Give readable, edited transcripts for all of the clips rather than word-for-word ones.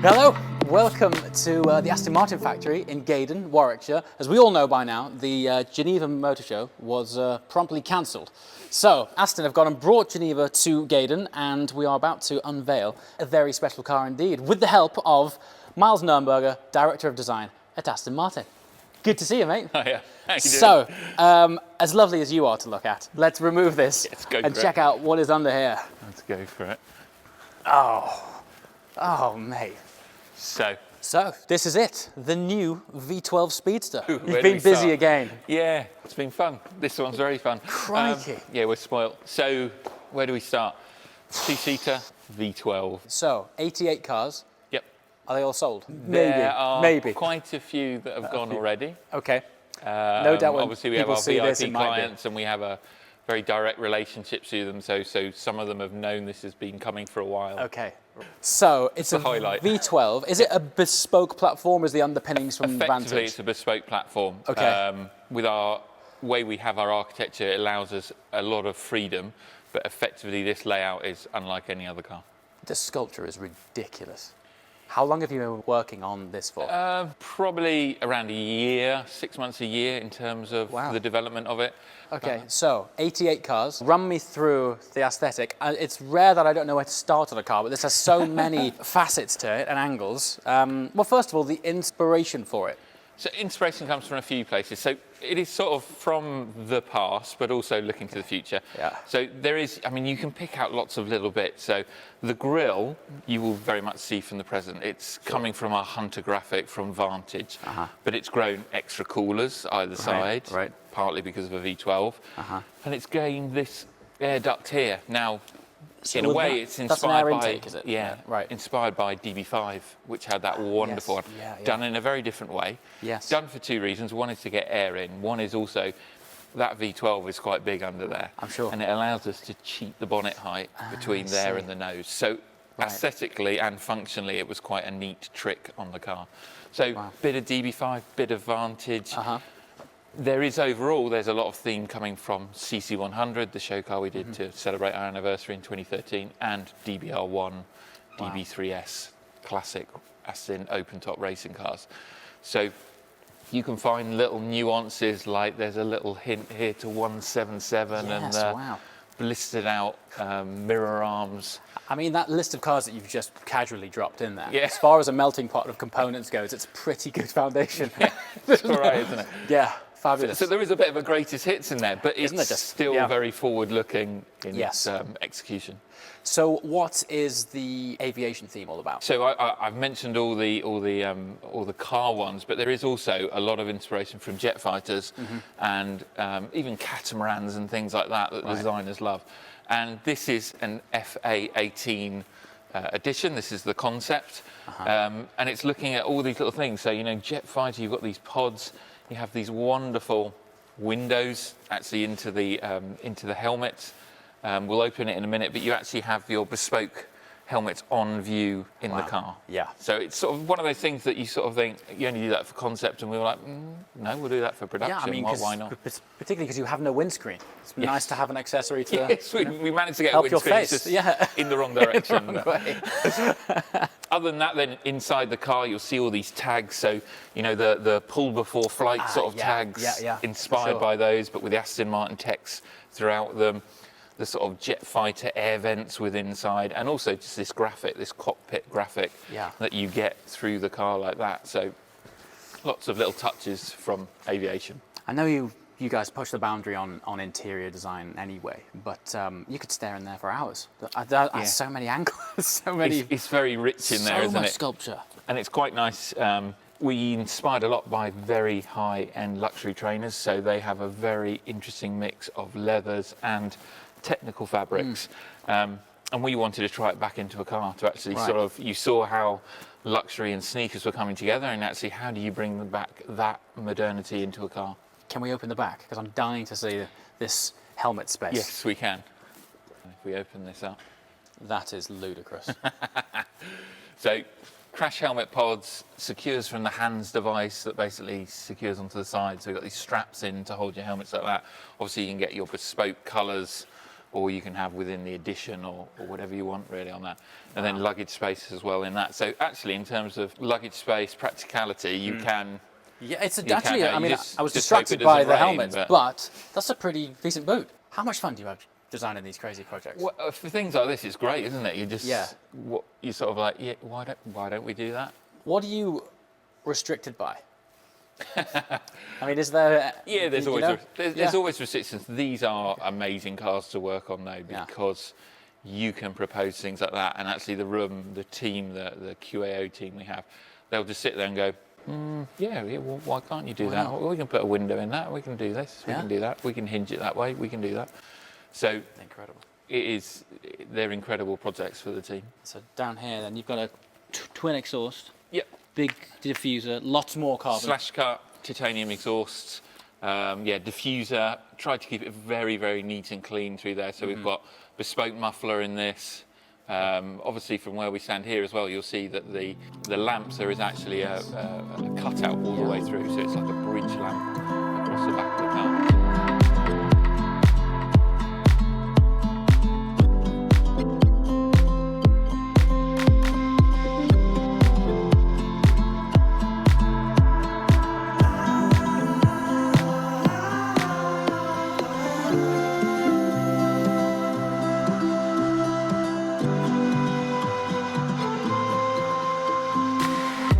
Hello, welcome to the Aston Martin factory in Gaydon, Warwickshire. As we all know by now, the Geneva Motor Show was promptly cancelled. So Aston have gone and brought Geneva to Gaydon, and we are about to unveil a very special car indeed, with the help of Miles Nurnberger, Director of Design at Aston Martin. Good to see you, mate. Oh yeah, how you doing? So, as lovely as you are to look at, let's remove this and check out what is under here. Let's go for it. Oh, mate. So, this is it, the new V12 Speedster. Ooh, You've been busy again. Yeah, it's been fun. This one's very fun. Crikey. Yeah, we're spoiled. So, where do we start? Two-seater, V12. So, 88 cars. Yep. Are they all sold? There are maybe. quite a few that have gone already. Okay. No doubt when obviously we have people our see this, VIP it might be. clients and we have a very direct relationship to them, so some of them have known this has been coming for a while. Okay. So, it's a highlight. V12. Is it a bespoke platform as the underpinnings from Effectively, Vantage? it's a bespoke platform. Okay. With our way we have our architecture, it allows us a lot of freedom, but effectively this layout is unlike any other car. The sculpture is ridiculous. How long have you been working on this for? Probably around a year, 6 months a year in terms of the development of it. Okay, so 88 cars. Run me through the aesthetic. It's rare that I don't know where to start on a car, but this has so many facets to it and angles. Well, first of all, the inspiration for it. So inspiration comes from a few places. So it is sort of from the past, but also looking to the future. Yeah. So there is, I mean, you can pick out lots of little bits. So the grille, you will very much see from the present. It's coming from our Hunter graphic from Vantage, but it's grown extra coolers either side, partly because of a V12. And it's gained this air duct here. Now, So in a way, it's inspired by, intake, is it? inspired by DB5, which had that wonderful one, done in a very different way. Yes. Done for two reasons. One is to get air in. One is also that V12 is quite big under there. I'm sure. And it allows us to cheat the bonnet height between there and the nose. So aesthetically and functionally, it was quite a neat trick on the car. So bit of DB5, bit of Vantage. There is overall, there's a lot of theme coming from CC100, the show car we did to celebrate our anniversary in 2013, and DBR1, DB3S, classic Aston open-top racing cars. So you can find little nuances, like there's a little hint here to 177 and blistered out mirror arms. I mean, that list of cars that you've just casually dropped in there, Yeah. as far as a melting pot of components goes, it's a pretty good foundation. It's all right, isn't it? Yeah. Fabulous. So there is a bit of a greatest hits in there, but it's still very forward-looking in its execution. So what is the aviation theme all about? So I've mentioned all the car ones, but there is also a lot of inspiration from jet fighters and even catamarans and things like that the designers love. And this is an FA18 edition. This is the concept, and it's looking at all these little things. So, you know, jet fighter, you've got these pods. You have these wonderful windows actually into the helmets. We'll open it in a minute, but you actually have your bespoke helmets on view in the car. Yeah. So it's sort of one of those things that you sort of think, you only do that for concept, and we were like, no, we'll do that for production. Yeah, I mean, why not? Particularly because you have no windscreen. It's nice to have an accessory to Yes, we managed to get a help your windscreen, face. it's just in the wrong direction. In the wrong way. Other than that, then inside the car, you'll see all these tags. So, you know, the pull before flight sort of tags, inspired by those, but with the Aston Martin text throughout them. The sort of jet fighter air vents with inside, and also just this graphic, this cockpit graphic that you get through the car like that. So lots of little touches from aviation. I know you guys push the boundary on interior design anyway, but you could stare in there for hours. So many angles, so many. It's very rich in there, isn't it? So much sculpture. And it's quite nice. We inspired a lot by very high-end luxury trainers, so they have a very interesting mix of leathers and technical fabrics. And we wanted to try it back into a car to actually sort of, you saw how luxury and sneakers were coming together, and actually how do you bring back that modernity into a car? Can we open the back? Because I'm dying to see this helmet space. Yes, we can. If we open this up. That is ludicrous. So crash helmet pods, secures from the hands device that basically secures onto the side. So you've got these straps in to hold your helmets like that. Obviously you can get your bespoke colours or you can have within the Edition, or whatever you want really on that. And then luggage spaces as well in that. So actually, in terms of luggage space practicality, you can. Yeah, it's you actually. can, I mean, just I was hope distracted it by doesn't the rain, helmet, but that's a pretty decent boot. How much fun do you have designing these crazy projects? Well, for things like this, it's great, isn't it? You just Yeah. you sort of like, yeah, why don't we do that? What are you restricted by? I mean, is there? Yeah, there's you always know? there's always restrictions. These are amazing cars to work on though, because you can propose things like that, and actually the team, the QAO team we have, they'll just sit there and go, yeah, well, why can't you do that? Well, we can put a window in that. We can do this. We can do that. We can hinge it that way. We can do that. So Incredible. They're incredible projects for the team. So down here, then you've got a twin exhaust. Yep. Big diffuser, lots more carbon. Slash cut titanium exhausts. Diffuser. Tried to keep it very, very neat and clean through there. So we've got bespoke muffler in this. Obviously, from where we stand here as well, you'll see that the lamps, there is actually a cutout all the way through, so it's like a bridge lamp across the back of the car.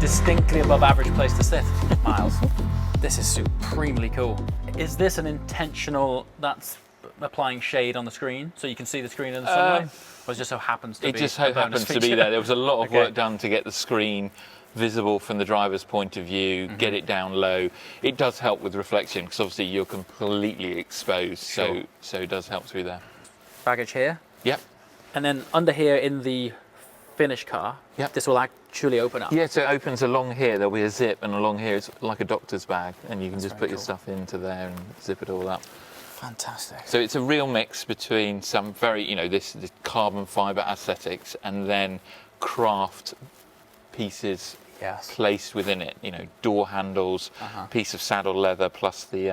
Distinctly above average place to sit, Miles. This is supremely cool. Is this an intentional, that's applying shade on the screen so you can see the screen in the sunlight? Or it just so happens to be? It just so happens to be there. There was a lot of work done to get the screen visible from the driver's point of view, get it down low. It does help with reflection because obviously you're completely exposed, so it does help through there. Baggage here. Yep. And then under here in the finished car, this will actually open up. Yeah, so it opens along here. There'll be a zip, and along here it's like a doctor's bag, and you can just put your stuff into there and zip it all up. Fantastic. So it's a real mix between some very, this carbon fibre aesthetics and then craft pieces placed within it. Door handles, piece of saddle leather, plus the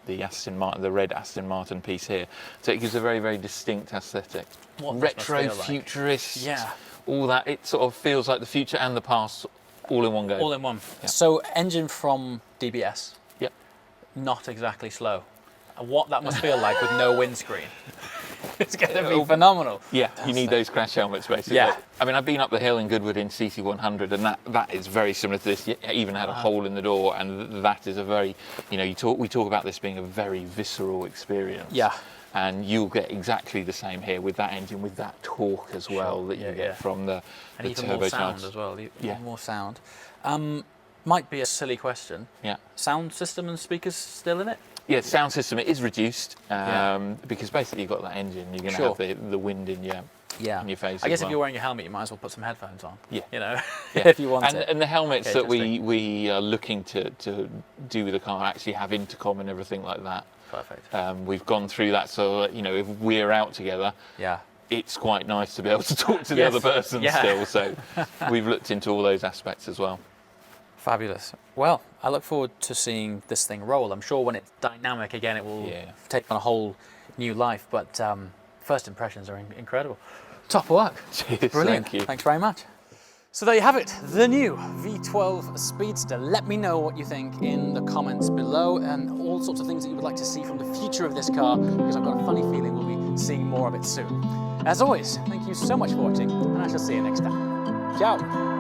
Aston Martin, the red Aston Martin piece here. So it gives a very, very distinct aesthetic. Retro, futurist. Yeah. All that, it sort of feels like the future and the past all in one go. All in one. Yeah. So engine from DBS. Yep. Not exactly slow. What that must feel like with no windscreen. It's going to be phenomenal. Yeah, you need those crash helmets basically. Yeah. I mean, I've been up the hill in Goodwood in CC100, and that is very similar to this. It even had a hole in the door, and that is a very, we talk about this being a very visceral experience. Yeah. And you'll get exactly the same here with that engine, with that torque as well that you get from the and even turbocharged. more sound as well. Even more sound. Might be a silly question. Yeah. Sound system and speakers still in it? Yeah, sound system, it is reduced because basically you've got that engine, you're going to have the wind in your face. I guess if you're wearing your helmet, you might as well put some headphones on. Yeah. If you want it. And the helmets that we are looking to do with the car actually have intercom and everything like that. Perfect. We've gone through that, so if we're out together, it's quite nice to be able to talk to the other person still. So we've looked into all those aspects as well. Fabulous. Well, I look forward to seeing this thing roll. I'm sure when it's dynamic again, it will take on a whole new life. But first impressions are incredible. Top work. Cheers. Brilliant. Thank you. Thanks very much. So there you have it, the new V12 Speedster. Let me know what you think in the comments below and all sorts of things that you would like to see from the future of this car, because I've got a funny feeling we'll be seeing more of it soon. As always, thank you so much for watching, and I shall see you next time. Ciao.